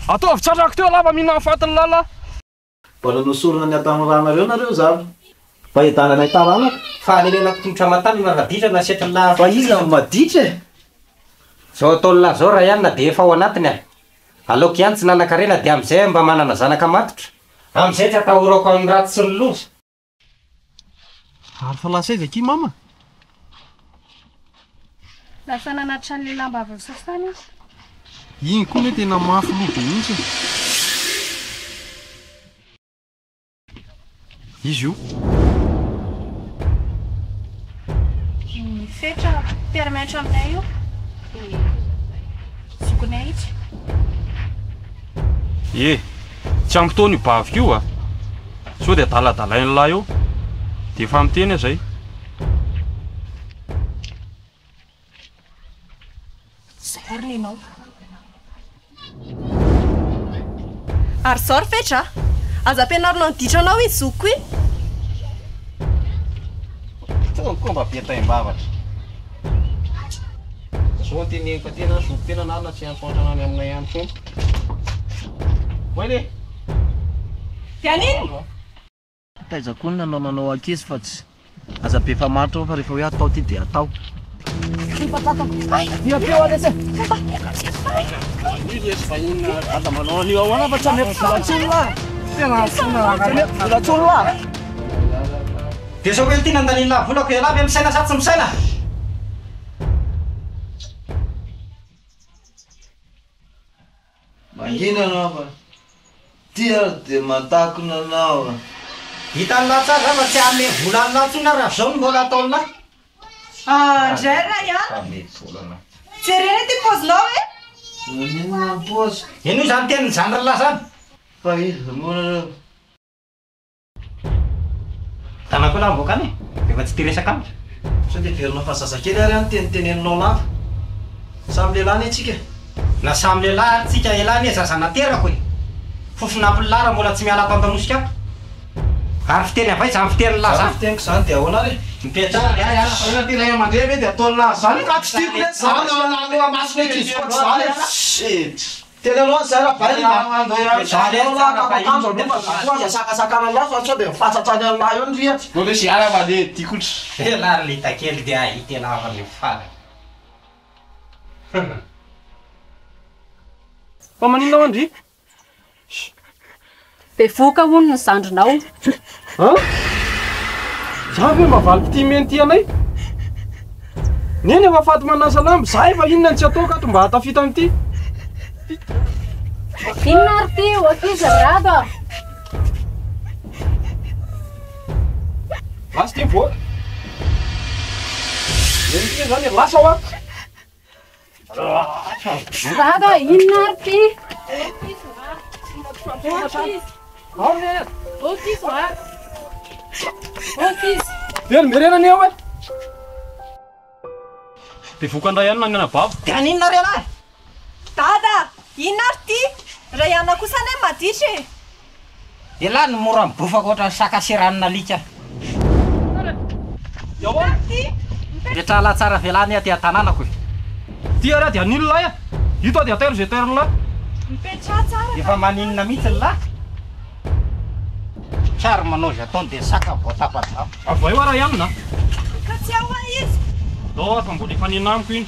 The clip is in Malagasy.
Ataovy tsatrako teo lava mihina afatiny lala. Mbola nosorona ny ataon'ranareo nareo zava. Fa edana nay taranaka. Fa nenenako tongotra matany manaditra na setra la. Fa izy ny maditra. Zao ataony la zao raha ihany na de efa ao anatiny a. Aleoko ihany tsy nanan-karena de am'izay mba manana zanaka matotra. Am'izay tsy atahorako amin'ny raty sy ny loza. Ary fa lasa izy aky mama. Lasa nanatra ny lamba avy sasany izy. Igny koa mety tena mafy lobe mihitsy. Izy io. Fetra piara-mianatra aminay io. Zokonay itsy. Tsy ampitoany io bavika io a. Sao dia daladalainy lahy io. Dia efa miteny zay. Zary ianao. Ary zao ry fetra, aza ampianarinao ny ditranao izy zoko io. Tony koa mba betaim-bavatra. Zao teneniko tena zoko tena na tsy antoantrana aminay ihany foana. Voile. Tianino? Taizako ny nanao ankizy fa tsy aza be fa maritra fa rehefa hoe atao ty dia atao. Dia sao hoe ity nandaniany la volako ela avy misaina sa tsy misaina? Mangina anao fa ty ary dia matakona anao. Hitan'ny la tsara fa tsy ame volany la ntsona raha zao ny mbola ataon'la. Andray raha ihany. Jerena ty paozinao e? Nanina paozy. Ino zany teniny zany ry la zany? Fa izy mona reo. Tanako la mbokany efa tsy tiresaka aminy. Sao dia verina fa zazakely ary any teniteneninao lava. Samy lehilahy ny antsika. Na samy lehilahy tsika elany e zaza naterako e. Fofon'ampilara mbola tsy miala tantamosika ato. Ary fiteny avay zany fiteny la zany. Fiteniko zany dia ahoana re? Mipetraka Ina tena eo mandeha ve dia ataon'la zany ka tsy tiako le zany aloha masina ekizy koa zany. Tena aloha zay raha baina sakasakana lafa sao dia mifatratrany amin'lahy eo ny rihatra. Lo le siara mandeha tikotra. Elary lita kely dia ahita elavan'ny fara. Fa maninao Andry? Be voka hono ny zandrinao. Za ve mavaliko ty menty anay? Neny efa faty manasa lamba, za efa inona ny tsy ataoko ato mba hatafita amin'ity. Inona ary ty okizy rado. Lasa ty voaka. Neny ty zany lasa ho ato. Rado, inona ary ty? Okizy va. Okizy. Tena merena ny eo e. Dia vokan-dray ihany nanana bava. Dia aninona ry alahy? Dada, inona ary ty? Ray ihana kosa ny maditra e. Elahy ny mora mibofaka ohatran'ny saka seranina alika. Rehetra ala tsara velany aty an-tanànako e. Ty ary dia an'inona lahy a? Ito dia atero zay teron lahy. Mipetra tsara. Efa maninona mihitsy ny lahy. Tsara manao zay ataony dia saka voatapatra. Avay ho ara ihany na. Ka tsy ahoa izy. Dao fa mbola efa ninamiko iny.